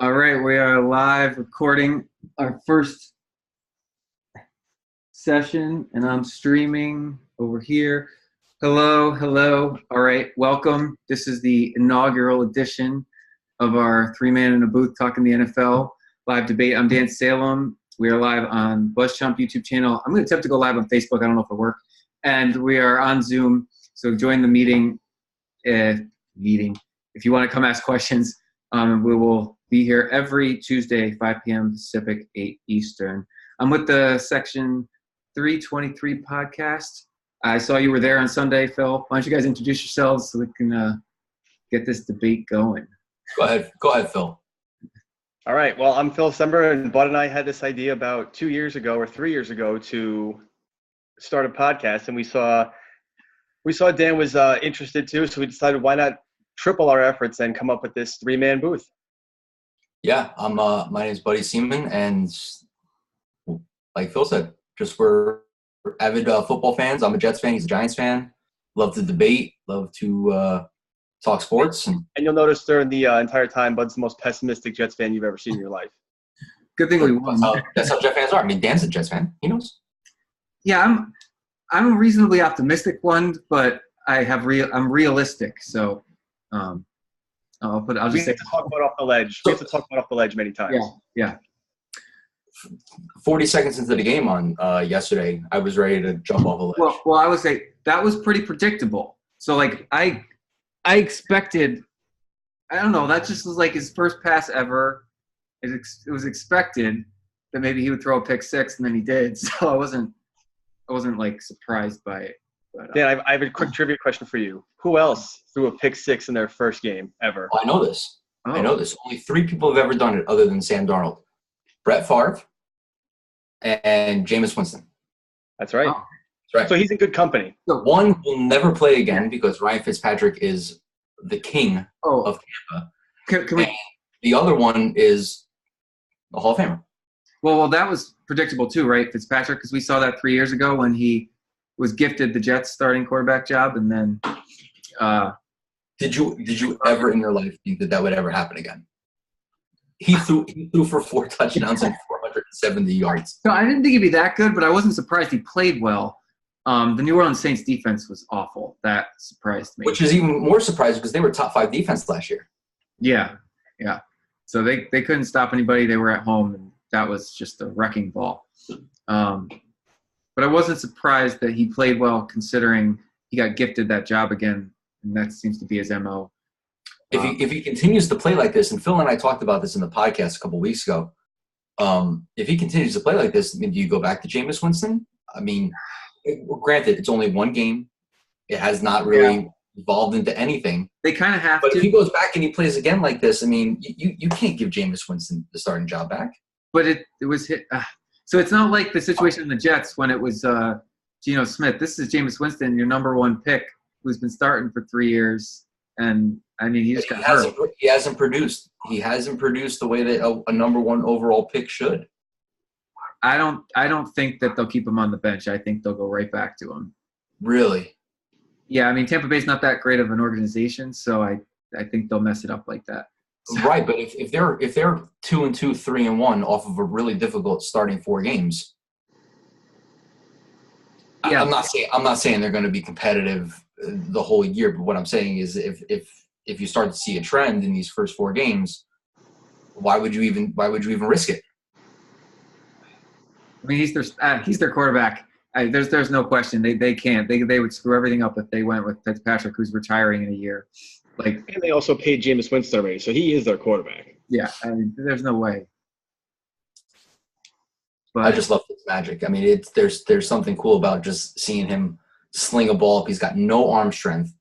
All right, we are live recording our first session, and I'm streaming over here. Hello. All right, welcome. This is the inaugural edition of our three-man in a booth talking the NFL live debate. I'm Dan Salem. We are live on BuzzChomp YouTube channel. I'm going to attempt to go live on Facebook. I don't know if it'll work. And we are on Zoom, so join the meeting. If you want to come ask questions, we will be here every Tuesday, 5 p.m. Pacific, 8 Eastern. I'm with the Section 323 podcast. I saw you were there on Sunday, Phil. Why don't you guys introduce yourselves so we can get this debate going? Go ahead, Phil. All right. Well, I'm Phil Sember, and Bud and I had this idea about 2 years ago or 3 years ago to start a podcast, and we saw Dan was interested too, so we decided why not triple our efforts and come up with this three-man booth. Yeah, my name is Buddy Seaman, and like Phil said, we're avid football fans. I'm a Jets fan. He's a Giants fan. Love to debate. Love to talk sports. And you'll notice during the entire time, Bud's the most pessimistic Jets fan you've ever seen in your life. Good thing we won. That's how Jets fans are. I mean, Dan's a Jets fan. He knows. Yeah, I'm a reasonably optimistic one, but I'm realistic. So I'll just we say have to talk about off the ledge. We have to talk about off the ledge many times. Yeah. 40 seconds into the game on yesterday, I was ready to jump off a ledge. Well, I would say that was pretty predictable. So like I expected, I don't know, that just was like his first pass ever. It was expected that maybe he would throw a pick six, and then he did. So I wasn't like surprised by it. But, Dan, I have a quick trivia question for you. Who else threw a pick six in their first game ever? Oh, I know this. Only 3 people have ever done it other than Sam Darnold. Brett Favre and Jameis Winston. That's right. Oh. That's right. So he's in good company. One will never play again because Ryan Fitzpatrick is the king of Tampa. Can we? And the other one is a Hall of Famer. Well, that was predictable too, right? Fitzpatrick, because we saw that 3 years ago when he was gifted the Jets starting quarterback job, and then. Did you ever in your life think that would ever happen again? He threw for 4 touchdowns and 470 yards. So I didn't think he'd be that good, but I wasn't surprised he played well. The New Orleans Saints defense was awful. That surprised me. Which is even more surprising because they were top 5 defense last year. Yeah. So they couldn't stop anybody. They were at home, and that was just a wrecking ball. But I wasn't surprised that he played well considering he got gifted that job again, and that seems to be his MO. If he continues to play like this, and Phil and I talked about this in the podcast a couple weeks ago, if he continues to play like this, do you go back to Jameis Winston? I mean, granted, it's only 1 game. It has not really evolved into anything. They kind of have to. But if he goes back and he plays again like this, I mean, you can't give Jameis Winston the starting job back. But it was hit. So it's not like the situation in the Jets when it was Geno Smith. This is Jameis Winston, your number 1 pick, who's been starting for 3 years. And, I mean, he just got hurt. He hasn't produced. He hasn't produced the way that a number 1 overall pick should. I don't think that they'll keep him on the bench. I think they'll go right back to him. Really? Yeah, I mean, Tampa Bay's not that great of an organization, so I think they'll mess it up like that. Right, but if they're 2-2, 3-1 off of a really difficult starting 4 games, yeah. I'm not saying they're going to be competitive the whole year. But what I'm saying is, if you start to see a trend in these first 4 games, why would you even risk it? I mean, he's their quarterback. There's no question. They can't. They would screw everything up if they went with Fitzpatrick, who's retiring in a year. And they also paid Jameis Winston already, so he is their quarterback. Yeah, I mean, there's no way. But I just love his magic. I mean, there's something cool about just seeing him sling a ball up. He's got no arm strength.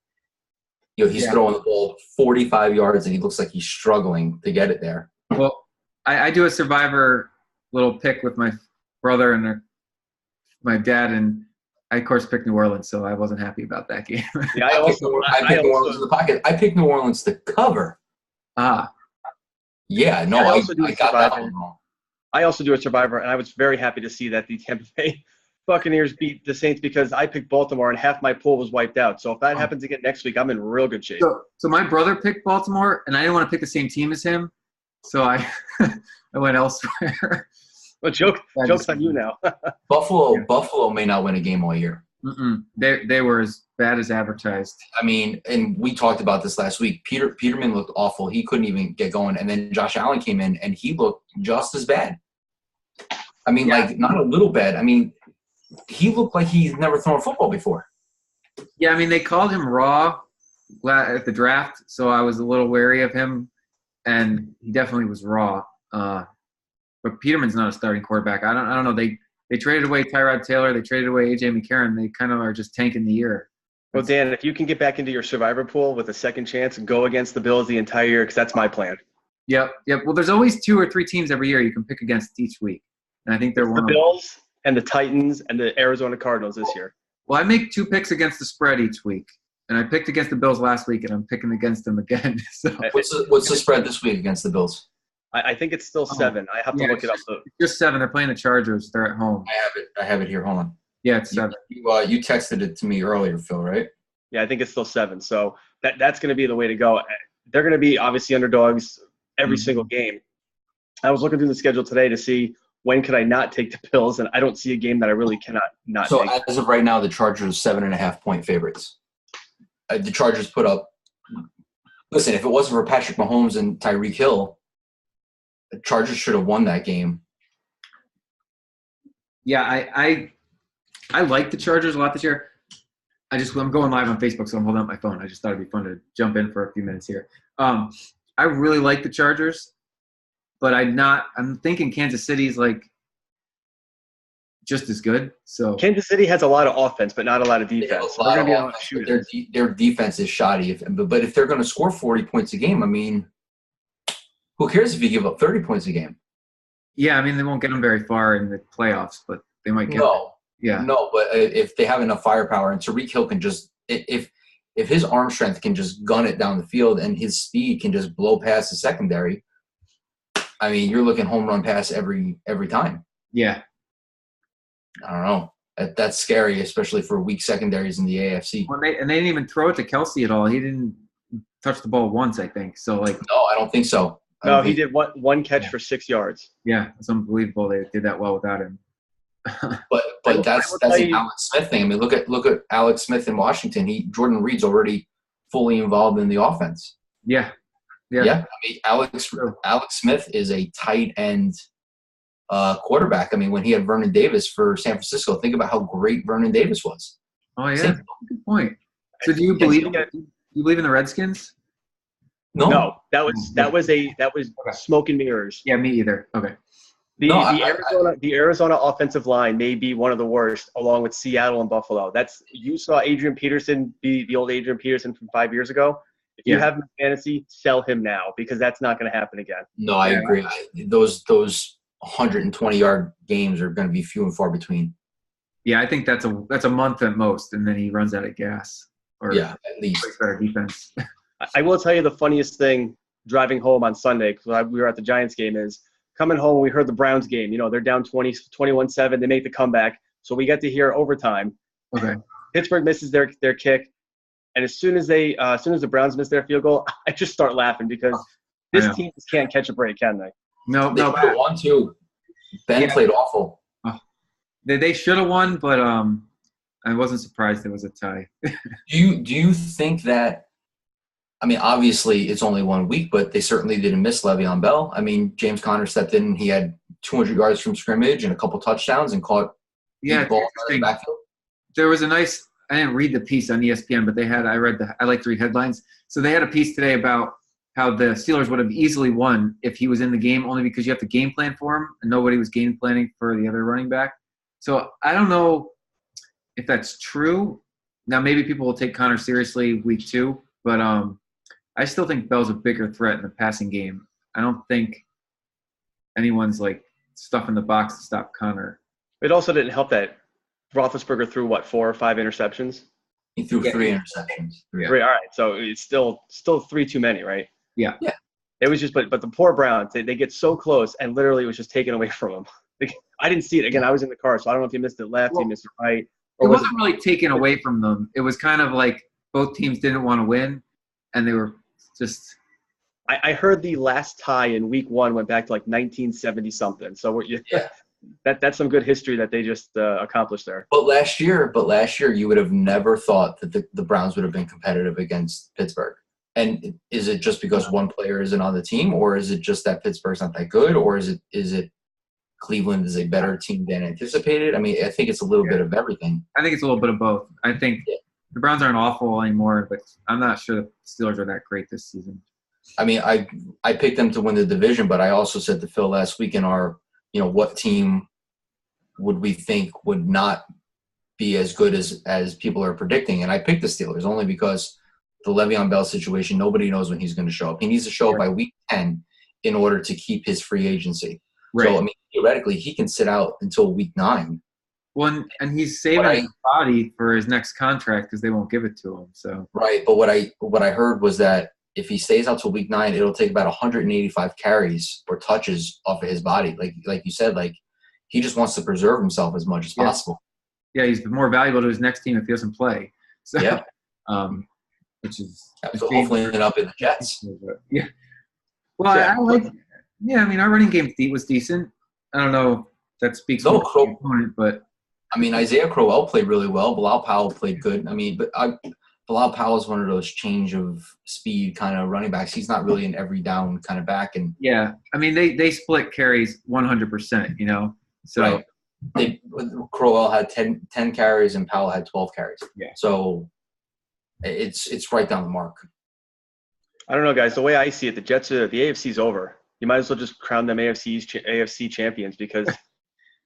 He's throwing the ball 45 yards, and he looks like he's struggling to get it there. Well, I do a Survivor little pick with my brother and my dad, and I, of course, picked New Orleans, so I wasn't happy about that game. Yeah, I picked New Orleans in the pocket. I picked New Orleans to cover. Yeah, no, I got that one wrong. I also do a Survivor, and I was very happy to see that the Tampa Bay Buccaneers beat the Saints because I picked Baltimore, and half my pool was wiped out. So if that happens again next week, I'm in real good shape. So my brother picked Baltimore, and I didn't want to pick the same team as him. So I I went elsewhere. Well, joke's on you now. Buffalo may not win a game all year. They were as bad as advertised. I mean, and we talked about this last week. Peterman looked awful. He couldn't even get going. And then Josh Allen came in, and he looked just as bad. I mean, like, not a little bad. I mean, he looked like he's never thrown a football before. Yeah, I mean, they called him raw at the draft, so I was a little wary of him, and he definitely was raw. But Peterman's not a starting quarterback. I don't know. They traded away Tyrod Taylor. They traded away A.J. McCarron. They kind of are just tanking the year. Well, Dan, if you can get back into your survivor pool with a second chance, go against the Bills the entire year, because that's my plan. Yep. Well, there's always 2 or 3 teams every year you can pick against each week, and I think they're one of the Bills and the Titans and the Arizona Cardinals this year. Well, I make 2 picks against the spread each week, and I picked against the Bills last week, and I'm picking against them again. So what's the spread this week against the Bills? I think it's still 7. I have to look it up. It's just 7. They're playing the Chargers. They're at home. I have it here. Hold on. Yeah, it's 7. You texted it to me earlier, Phil, right? Yeah, I think it's still 7. So that's going to be the way to go. They're going to be obviously underdogs every single game. I was looking through the schedule today to see when could I not take the Bills, and I don't see a game that I really cannot not take. So as of right now, the Chargers are 7.5-point favorites. The Chargers put up – listen, if it wasn't for Patrick Mahomes and Tyreek Hill, the Chargers should have won that game. Yeah, I like the Chargers a lot this year. I'm going live on Facebook, so I'm holding up my phone. I just thought it'd be fun to jump in for a few minutes here. I really like the Chargers, but I'm thinking Kansas City's like just as good. So Kansas City has a lot of offense, but not a lot of defense. So they're going to be offense, their defense is shoddy. But if they're going to score 40 points a game, I mean, who cares if you give up 30 points a game? Yeah, I mean, they won't get them very far in the playoffs, but they might get them. Yeah. No, but if they have enough firepower and Tyreek Hill can just if his arm strength can just gun it down the field and his speed can just blow past the secondary, I mean, you're looking home run pass every time. Yeah. I don't know. That's scary, especially for weak secondaries in the AFC. Well, they didn't even throw it to Kelsey at all. He didn't touch the ball once, I think. So no, I don't think so. No, he did one catch for 6 yards. Yeah, it's unbelievable they did that well without him. but that's an Alex Smith thing. I mean, look at Alex Smith in Washington. Jordan Reed's already fully involved in the offense. Yeah. I mean, Alex Smith is a tight end quarterback. I mean, when he had Vernon Davis for San Francisco, think about how great Vernon Davis was. Oh yeah, good point. So do you believe in the Redskins? No, that was smoke and mirrors. Yeah, me either. Okay. The Arizona offensive line may be one of the worst, along with Seattle and Buffalo. You saw Adrian Peterson be the old Adrian Peterson from 5 years ago. If you have him in fantasy, sell him now, because that's not going to happen again. No, I agree. Those 120-yard games are going to be few and far between. Yeah, I think that's a month at most, and then he runs out of gas. At least better defense. I will tell you the funniest thing driving home on Sunday, because we were at the Giants game, is coming home, we heard the Browns game. You know, they're down 21-7. They make the comeback. So we get to hear overtime. Okay. Pittsburgh misses their kick. And as soon as the Browns miss their field goal, I just start laughing, because this team just can't catch a break, can they? No. They should have won, too. Ben played awful. They should have won, but I wasn't surprised it was a tie. Do you think that – I mean, obviously it's only 1 week, but they certainly didn't miss Le'Veon Bell. I mean, James Conner stepped in. He had 200 yards from scrimmage and a couple touchdowns and caught the ball in the backfield. There was I didn't read the piece on ESPN, but I like to read headlines. So they had a piece today about how the Steelers would have easily won if he was in the game, only because you have to game plan for him, and nobody was game planning for the other running back. So I don't know if that's true. Now, maybe people will take Conner seriously week 2, but I still think Bell's a bigger threat in the passing game. I don't think anyone's like stuffing the box to stop Conner. It also didn't help that Roethlisberger threw 4 or 5 interceptions. He threw 3 interceptions. 3. All right, so it's still 3 too many, right? Yeah. It was just, but the poor Browns, they get so close, and literally it was just taken away from them. I didn't see it. Again, I was in the car, so I don't know if he missed it left, he missed it right. It wasn't really taken away from them. It was kind of like both teams didn't want to win, and they were just I heard the last tie in week 1 went back to like 1970 something. So Yeah. that's some good history that they just accomplished there. But last year, you would have never thought that the Browns would have been competitive against Pittsburgh. And is it just because one player isn't on the team, or is it just that Pittsburgh's not that good, or is it Cleveland is a better team than anticipated? I mean, I think it's a little bit of everything. I think it's a little bit of both. I think the Browns aren't awful anymore, but I'm not sure the Steelers are that great this season. I mean, I picked them to win the division, but I also said to Phil last week in our, what team would we think would not be as good as people are predicting? And I picked the Steelers only because the Le'Veon Bell situation, nobody knows when he's going to show up. He needs to show up by week 10 in order to keep his free agency. Right. So, I mean, theoretically, he can sit out until week 9. Well, and he's saving his body for his next contract because they won't give it to him. So right, but what I heard was that if he stays out till week 9, it'll take about 185 carries or touches off of his body. Like you said, like he just wants to preserve himself as much as possible. Yeah, he's more valuable to his next team if he doesn't play. So, which is so hopefully ended up in the Jets. Yeah. Well, I like. Yeah, I mean, our running game was decent. I don't know if that speaks for the opponent, but I mean, Isaiah Crowell played really well. Bilal Powell played good. I mean, but Bilal Powell is one of those change of speed kind of running backs. He's not really an every down kind of back. And yeah, I mean, they split carries 100%. So right. Crowell had 10 carries and Powell had 12 carries. Yeah. So it's right down the mark. I don't know, guys. The way I see it, the AFC's over. You might as well just crown them AFC champions because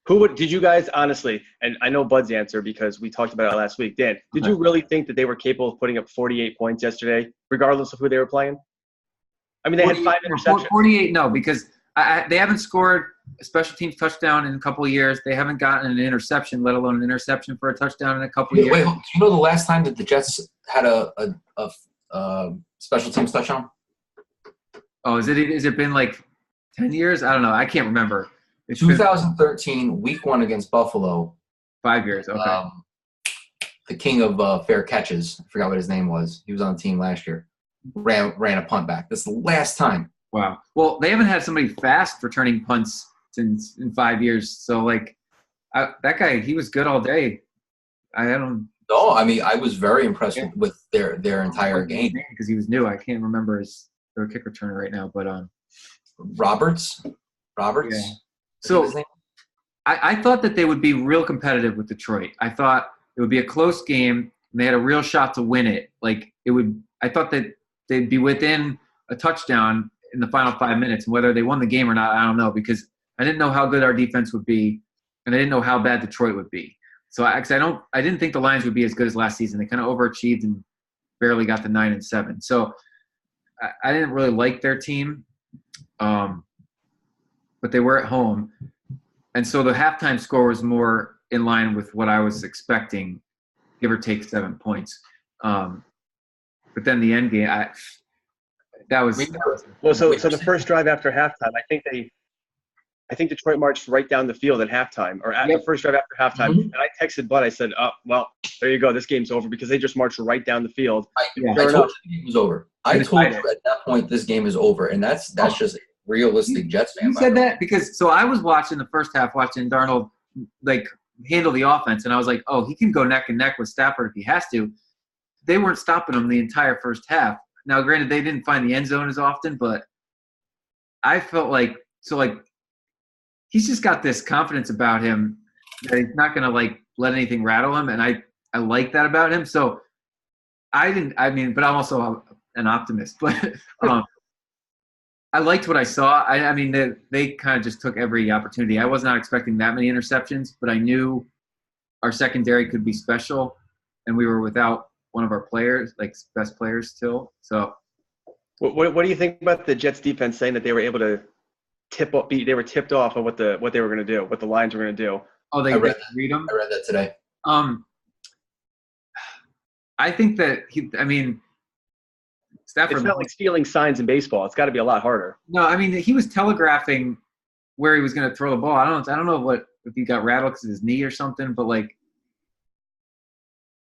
did you guys honestly, and I know Bud's answer because we talked about it last week. Dan, did you really think that they were capable of putting up 48 points yesterday, regardless of who they were playing? I mean, they had 5 interceptions. 48, no, because they haven't scored a special teams touchdown in a couple of years. They haven't gotten an interception, let alone an interception for a touchdown in a couple of years. Wait, do you know the last time that the Jets had a special teams touchdown? Oh, has it been like 10 years? I don't know. I can't remember. It's 2013, week 1 against Buffalo. 5 years, okay. The king of fair catches, I forgot what his name was. He was on the team last year. Ran a punt back. That's the last time. Wow. Well, they haven't had somebody fast returning punts in 5 years. So, that guy, he was good all day. No, I mean, I was very impressed with their entire game. Because he was new. I can't remember their kick returner right now, but Roberts. Yeah. So I thought that they would be real competitive with Detroit. I thought it would be a close game, and they had a real shot to win it. I thought that they'd be within a touchdown in the final 5 minutes, and whether they won the game or not, I don't know, because I didn't know how good our defense would be, and I didn't know how bad Detroit would be. So I didn't think the Lions would be as good as last season. They kind of overachieved and barely got to 9-7. So I didn't really like their team, but they were at home. And so the halftime score was more in line with what I was expecting, give or take 7 points. But then the end game, So the first drive after halftime, I think Detroit marched right down the field at halftime, or at the first drive after halftime. Mm-hmm. And I texted Bud. I said, "Oh, well, there you go. This game's over," because they just marched right down the field. I told you the game was over. I told you at that point this game is over, and that's just realistic Jets fan. You said that because I was watching the first half, watching Darnold handle the offense, and I was like, "Oh, he can go neck and neck with Stafford if he has to." They weren't stopping him the entire first half. Now, granted, they didn't find the end zone as often, but I felt he's just got this confidence about him that he's not going to let anything rattle him. And I like that about him. So but I'm also an optimist, but I liked what I saw. I mean, they kind of just took every opportunity. I was not expecting that many interceptions, but I knew our secondary could be special, and we were without one of our players, best players still. So what do you think about the Jets defense saying that they were able to they were tipped off of what they were going to do, what the Lions were going to do? Oh, they read them? I read that today. I think that Stafford. It's not like stealing signs in baseball. It's got to be a lot harder. No, I mean, he was telegraphing where he was going to throw the ball. I don't know if he got rattled because of his knee or something, but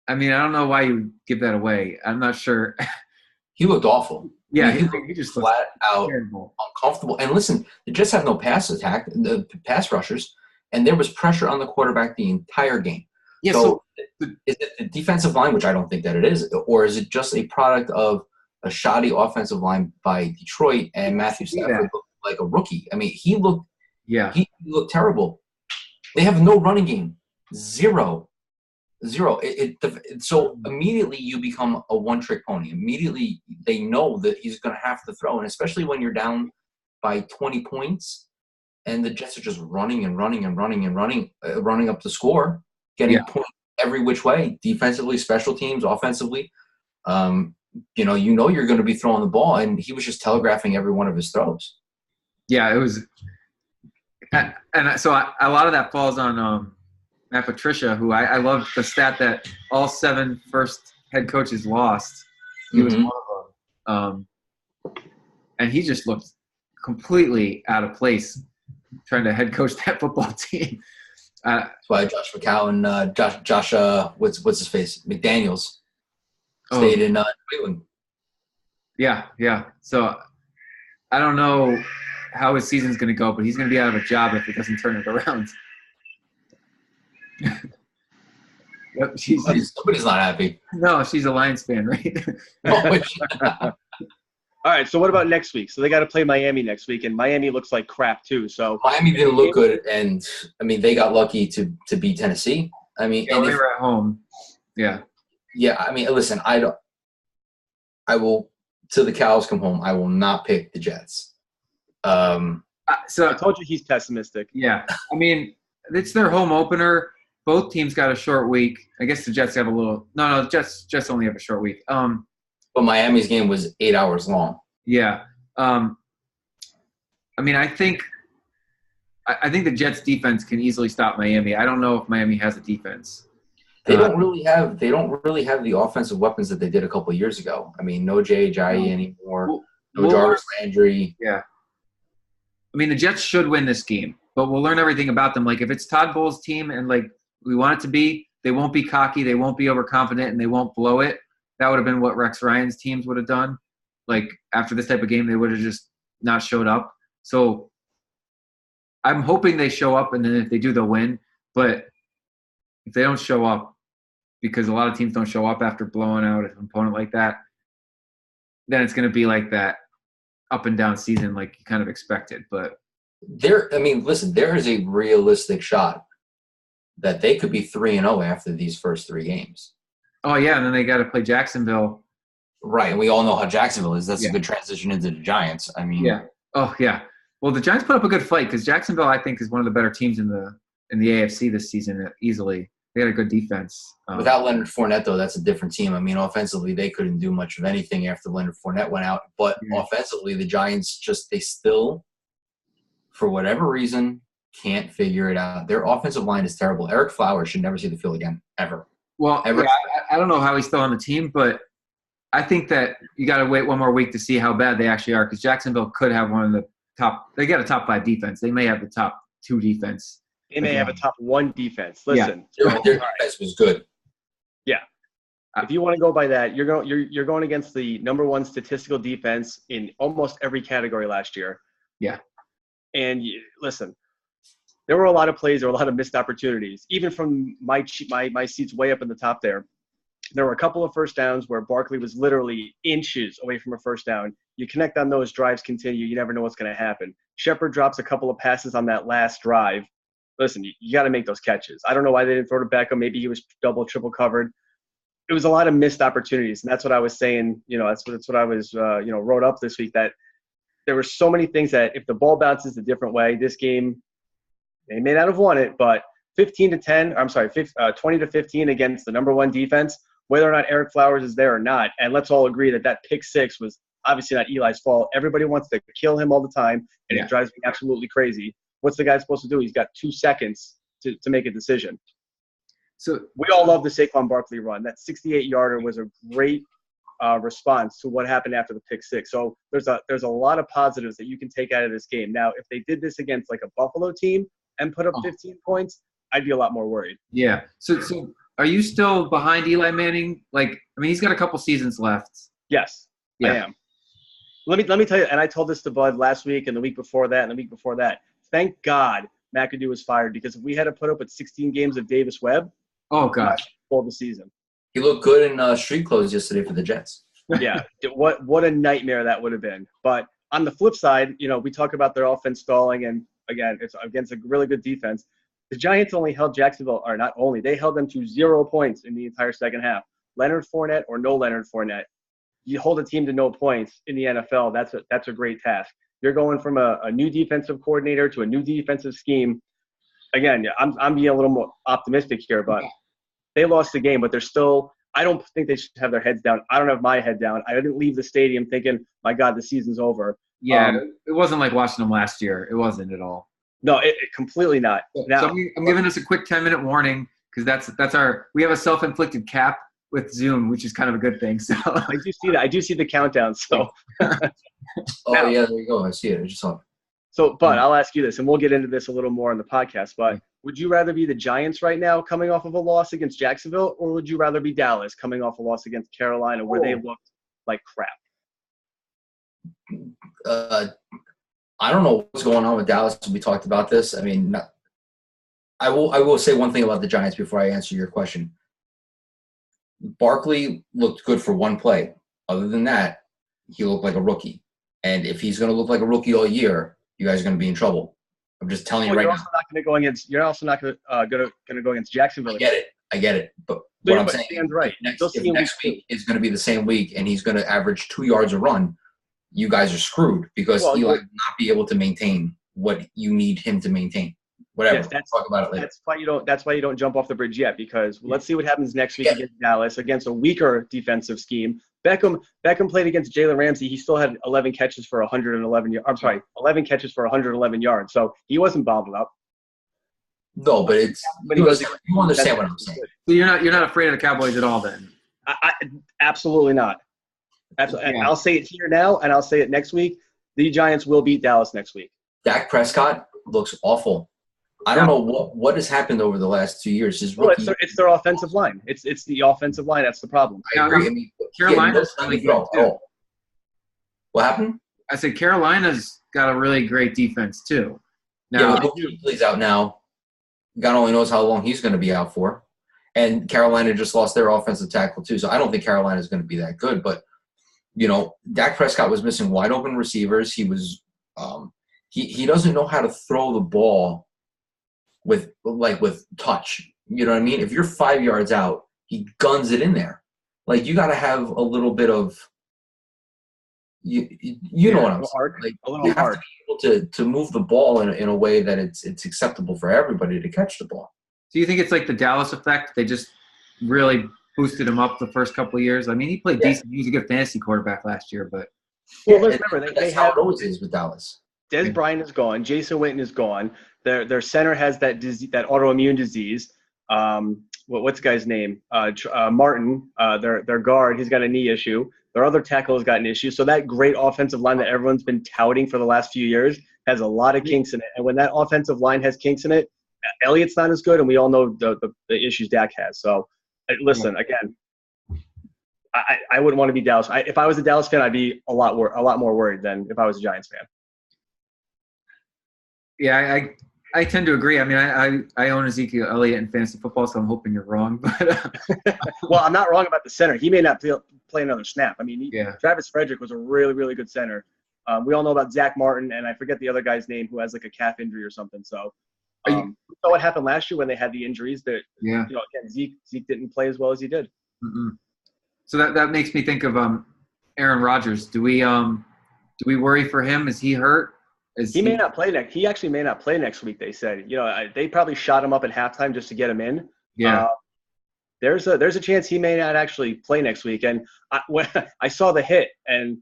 I don't know why you would give that away. I'm not sure. He looked awful. Yeah, I mean, he just looks flat out terrible. uncomfortable. And listen, the Jets have no the pass rushers, and there was pressure on the quarterback the entire game. Yeah, So is it the defensive line, which I don't think that it is, or is it just a product of a shoddy offensive line by Detroit and Matthew Stafford looked like a rookie? I mean, he looked terrible. They have no running game. Zero. So immediately you become a one-trick pony. Immediately they know that he's going to have to throw, and especially when you're down by 20 points and the Jets are just running up the score, getting points every which way, defensively, special teams, offensively. You're going to be throwing the ball, and he was just telegraphing every one of his throws. Yeah, it was – and so a lot of that falls on Matt Patricia, who I love the stat that all 7 first head coaches lost. He was one of them. And he just looked completely out of place trying to head coach that football team. That's why Josh McCown, Josh what's his face? McDaniels stayed in Cleveland. Yeah. So I don't know how his season's going to go, but he's going to be out of a job if he doesn't turn it around. Yep, somebody's not happy. No, she's a Lions fan, right? All right, so what about next week? So they got to play Miami next week, and Miami looks like crap too. So Miami didn't look good, and I mean they got lucky to beat Tennessee. I mean, and they were at home. Yeah. Yeah, I mean, listen, I will till the cows come home. I will not pick the Jets. So I told you he's pessimistic. Yeah, I mean it's their home opener. Both teams got a short week. I guess the Jets have a little. No, Jets only have a short week. But Miami's game was 8 hours long. Yeah. I mean, I think the Jets defense can easily stop Miami. I don't know if Miami has a defense. They don't really have the offensive weapons that they did a couple of years ago. I mean, no Jay Ajayi anymore. No Jarvis Landry. Yeah. I mean, the Jets should win this game, but we'll learn everything about them. Like, if it's Todd Bowles' team and, like, we want it to be, they won't be cocky, they won't be overconfident, and they won't blow it. That would have been what Rex Ryan's teams would have done. Like, after this type of game, they would have just not showed up. So I'm hoping they show up, and then if they do, they'll win. But if they don't show up, because a lot of teams don't show up after blowing out an opponent like that, then it's going to be like that up and down season like you kind of expected. But listen, there is a realistic shot that they could be 3-0 after these first 3 games. Oh, yeah, and then they got to play Jacksonville. Right, and we all know how Jacksonville is. That's a good transition into the Giants. I mean, yeah. Oh, yeah. Well, the Giants put up a good fight because Jacksonville, I think, is one of the better teams in the AFC this season easily. They had a good defense. Without Leonard Fournette, though, that's a different team. I mean, offensively, they couldn't do much of anything after Leonard Fournette went out. But offensively, the Giants they still, for whatever reason, can't figure it out. Their offensive line is terrible. Eric Flowers should never see the field again, ever. Well, ever. Yeah, I don't know how he's still on the team, but I think that you got to wait one more week to see how bad they actually are because Jacksonville could have one of the top – they got a top 5 defense. They may have the top 2 defense. They may have a top 1 defense. Listen. Yeah. Their defense was good. Yeah. If you want to go by that, you're going against the number 1 statistical defense in almost every category last year. Yeah. And listen, there were a lot of plays, there were a lot of missed opportunities. Even from my seats way up in the top there were a couple of first downs where Barkley was literally inches away from a first down. You connect on those, drives continue. You never know what's going to happen. Shepard drops a couple of passes on that last drive. Listen, you got to make those catches. I don't know why they didn't throw to Beckham. Maybe he was double, triple covered. It was a lot of missed opportunities, and that's what I was saying. That's what I was wrote up this week, that there were so many things that if the ball bounces a different way, this game, they may not have won it, but 20 to 15 against the number 1 defense, whether or not Eric Flowers is there or not. And let's all agree that pick 6 was obviously not Eli's fault. Everybody wants to kill him all the time, and it drives me absolutely crazy. What's the guy supposed to do? He's got 2 seconds to make a decision. So we all love the Saquon Barkley run. That 68-yarder was a great response to what happened after the pick 6. So there's a lot of positives that you can take out of this game. Now, if they did this against like a Buffalo team and put up 15 points, I'd be a lot more worried. Yeah. So are you still behind Eli Manning? Like, I mean, he's got a couple seasons left. Yes, yeah. I am. let me tell you, and I told this to Bud last week and the week before that and the week before that. Thank God McAdoo was fired, because if we had to put up with 16 games of Davis Webb, Oh gosh, for the season. He looked good in street clothes yesterday for the Jets. Yeah, what a nightmare that would have been. But on the flip side, we talk about their offense stalling, and again, it's against a really good defense. The Giants only held Jacksonville, or not only, they held them to 0 points in the entire second half. Leonard Fournette or no Leonard Fournette, you hold a team to no points in the NFL. That's a great task. You're going from a new defensive coordinator to a new defensive scheme. Again, I'm being a little more optimistic here, but they lost the game, but they're still – I don't think they should have their heads down. I don't have my head down. I didn't leave the stadium thinking, my God, the season's over. Yeah, it wasn't like watching them last year. It wasn't at all. No, it completely not. Now, so I'm giving us a quick 10-minute warning, because that's our – we have a self-inflicted cap with Zoom, which is kind of a good thing. So I do see that. I do see the countdown. So yeah, there you go. I see it. I just saw it. So, but I'll ask you this, and we'll get into this a little more on the podcast, but would you rather be the Giants right now coming off of a loss against Jacksonville, or would you rather be Dallas coming off a loss against Carolina where they looked like crap? I don't know what's going on with Dallas. We talked about this. I mean, I will say one thing about the Giants before I answer your question. Barkley looked good for one play. Other than that, he looked like a rookie. And if he's going to look like a rookie all year, you guys are going to be in trouble. I'm just telling you right now. You're also not going to go against Jacksonville. I get it. But what I'm saying is, right. if next week is going to be the same week and he's going to average 2 yards a run, you guys are screwed, because Eli will not be able to maintain what you need him to maintain. Whatever. Yes, we'll talk about it later. That's why you don't jump off the bridge yet, because let's see what happens next week against Dallas, against a weaker defensive scheme. Beckham played against Jalen Ramsey. He still had 11 catches for 111 yards. I'm sorry, 11 catches for 111 yards. So he wasn't bottled up. No, but you understand what I'm saying. So you're not afraid of the Cowboys at all, then? Absolutely not. Absolutely. Yeah. I'll say it here now, and I'll say it next week. The Giants will beat Dallas next week. Dak Prescott looks awful. I don't know what has happened over the last 2 years. It's their offensive line. It's the offensive line that's the problem. I agree. I mean, Carolina's really good too. What happened? I said Carolina's got a really great defense too. Now, Kuechly's out now. God only knows how long he's going to be out for. And Carolina just lost their offensive tackle too, so I don't think Carolina is going to be that good. But Dak Prescott was missing wide open receivers. He was he doesn't know how to throw the ball with touch. You know what I mean? If you're 5 yards out, he guns it in there. Like, you got to have a little bit of you know what I'm saying. Like, you have to be able to move the ball in a way that it's acceptable for everybody to catch the ball. Do you think it's like the Dallas effect? They just really boosted him up the first couple of years. I mean, he played decent. He was a good fantasy quarterback last year, but remember that's how it always is with Dallas. Des Bryant is gone. Jason Witten is gone. Their center has that disease, that autoimmune disease. What's the guy's name? Martin. Their guard, he's got a knee issue. Their other tackle has got an issue. So that great offensive line that everyone's been touting for the last few years has a lot of kinks in it. And when that offensive line has kinks in it, Elliott's not as good, and we all know the issues Dak has. So, listen, again, I wouldn't want to be Dallas. If I was a Dallas fan, I'd be a lot more worried than if I was a Giants fan. Yeah, I tend to agree. I mean, I own Ezekiel Elliott in fantasy football, so I'm hoping you're wrong. But well, I'm not wrong about the center. He may not play another snap. I mean, Travis Frederick was a really, really good center. We all know about Zach Martin, and I forget the other guy's name who has like a calf injury or something. So, we saw what happened last year when they had the injuries. That again, Zeke didn't play as well as he did. Mm-mm. So that makes me think of Aaron Rodgers. Do we worry for him? Is he hurt? He may not play next. He actually may not play next week. They said. They probably shot him up at halftime just to get him in. Yeah. There's a chance he may not actually play next week. And when I saw the hit, and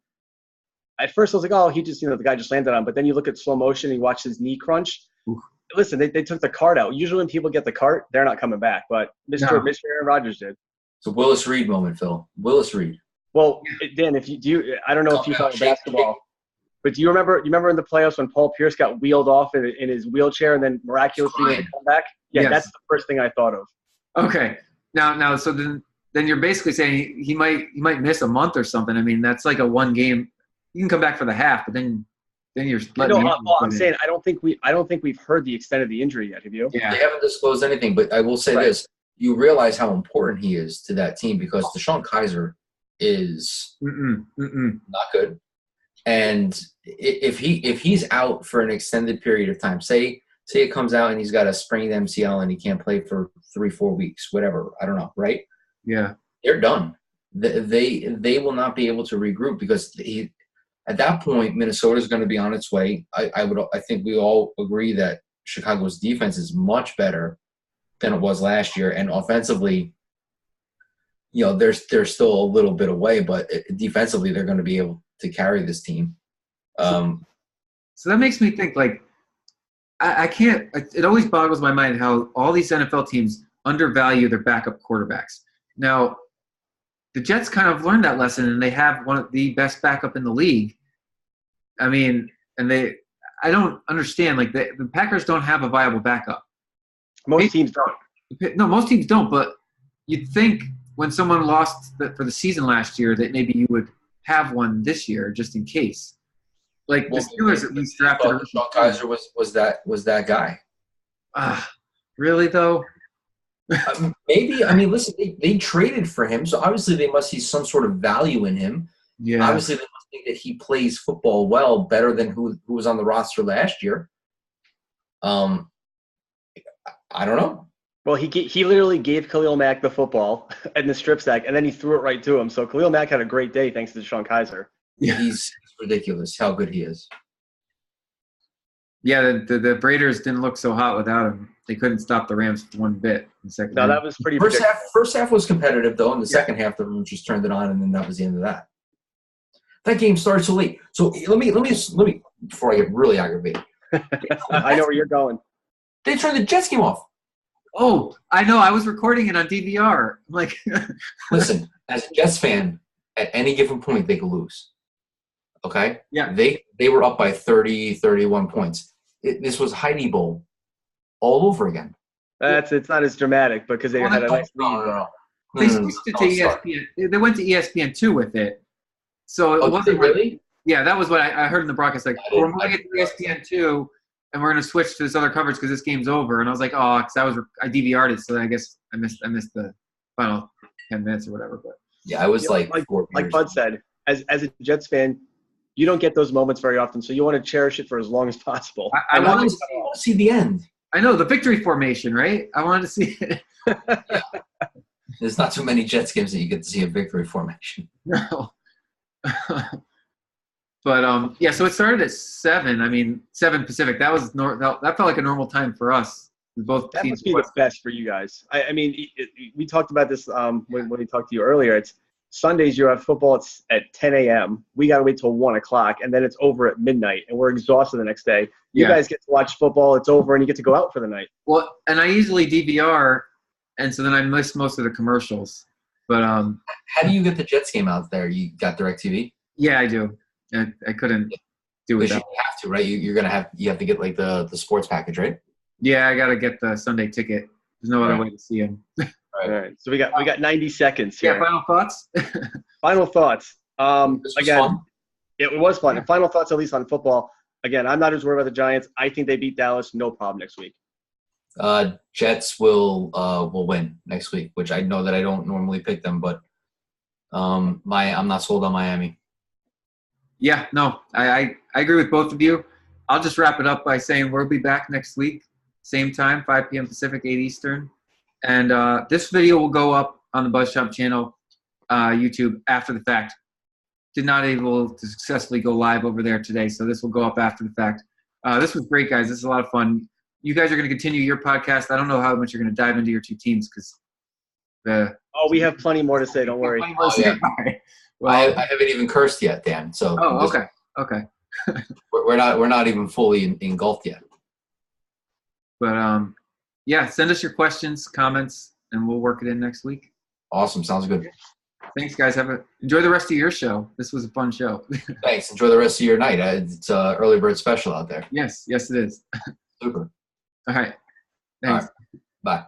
at first I was like, oh, he just the guy just landed on. But then you look at slow motion, and you watch his knee crunch. Oof. Listen, they took the cart out. Usually when people get the cart, they're not coming back. But Mr. Aaron Rodgers did. It's a Willis Reed moment, Phil. Willis Reed. Well, Dan, I don't know if you follow basketball, but do you remember in the playoffs when Paul Pierce got wheeled off in his wheelchair and then miraculously made a comeback? Yeah, yes. That's the first thing I thought of. Okay. Now, so then you're basically saying he might miss a month or something. I mean, that's like a one game you can come back for the half, but then you're letting No, the well, I'm saying I don't think we've heard the extent of the injury yet. Have you? Yeah. They haven't disclosed anything, but I will say this: you realize how important he is to that team because Deshaun Kaiser is not good, and if he's out for an extended period of time, say it comes out and he's got a sprained MCL and he can't play for 3-4 weeks, whatever, I don't know, right? Yeah, they're done. They will not be able to regroup because at that point Minnesota is going to be on its way. I think we all agree that Chicago's defense is much better than it was last year, and offensively, they're still a little bit away, but defensively they're going to be able to carry this team. So that makes me think, like, I can't – it always boggles my mind how all these NFL teams undervalue their backup quarterbacks. Now, the Jets kind of learned that lesson, and they have one of the best backup in the league. I mean, and I don't understand. Like, the Packers don't have a viable backup. Most teams don't. No, most teams don't, but you'd think when someone lost for the season last year that maybe you would have one this year just in case. Like, the Steelers at least drafted – Deshaun Kaiser was that guy. Really, though? Maybe. I mean, listen, they traded for him, so obviously they must see some sort of value in him. Yeah. Obviously, they must think that he plays football well, better than who was on the roster last year. I don't know. Well, he literally gave Khalil Mack the football and the strip sack, and then he threw it right to him. So Khalil Mack had a great day thanks to Deshaun Kaiser. Yeah. He's ridiculous how good he is. Yeah, the Raiders didn't look so hot without him. They couldn't stop the Rams one bit in the second half. That was pretty First half was competitive, though. In the second half, the Rams just turned it on, and then that was the end of that. That game started so late. So let me before I get really aggravated. I know where you're going. They turned the Jets game off. Oh, I know. I was recording it on DVR. I'm like, listen, as a Jets fan, at any given point, they could lose. Okay? Yeah. They were up by 30, 31 points. This was Heidi Bowl all over again. It's not as dramatic because they had a nice lead. No. They switched it to ESPN. They went to ESPN2 with it. So it wasn't really? Yeah, that was what I heard in the broadcast. Like, we're moving it to ESPN2, and we're going to switch to this other coverage because this game's over. And I was like, oh, because I DVR'd it, so I guess I missed the final 10 minutes or whatever. But yeah, I was like Bud said, as a Jets fan, you don't get those moments very often, so you want to cherish it for as long as possible. I want to see the end. I know, the victory formation, right? I wanted to see it. Yeah. There's not too many Jets games that you get to see a victory formation. No. But, yeah, so it started at 7. I mean, 7 Pacific. That felt like a normal time for us. Both that teams must be the best for you guys. I mean, we talked about this when we talked to you earlier. It's Sundays you have football at 10 a.m. We got to wait till 1 o'clock, and then it's over at midnight, and we're exhausted the next day. You guys get to watch football. It's over, and you get to go out for the night. Well, and I usually DVR, and so then I miss most of the commercials. But how do you get the Jets game out there? You got DirecTV? Yeah, I do. I couldn't do it. You have to, right? You have to get like the sports package, right? Yeah, I gotta get the Sunday ticket. There's no other way to see him. All right. So we got 90 seconds here. Yeah. Final thoughts. Final thoughts. Again, fun. It was fun. And final thoughts, at least on football. Again, I'm not as worried about the Giants. I think they beat Dallas, no problem next week. Jets will win next week, which I know that I don't normally pick them, but I'm not sold on Miami. Yeah, no, I agree with both of you. I'll just wrap it up by saying we'll be back next week, same time, 5 p.m. Pacific, 8 Eastern. And this video will go up on the BuzzChomp channel, YouTube, after the fact. Did not able to successfully go live over there today, so this will go up after the fact. This was great, guys. This is a lot of fun. You guys are going to continue your podcast. I don't know how much you're going to dive into your two teams because we have plenty more to say. Don't worry. Yeah. Well, I haven't even cursed yet, Dan. So okay. we're not even fully engulfed yet. But yeah, send us your questions, comments, and we'll work it in next week. Awesome, sounds good. Thanks, guys. Enjoy the rest of your show. This was a fun show. Thanks. Enjoy the rest of your night. It's early bird special out there. Yes, it is. Super. All right. Thanks. All right. Bye.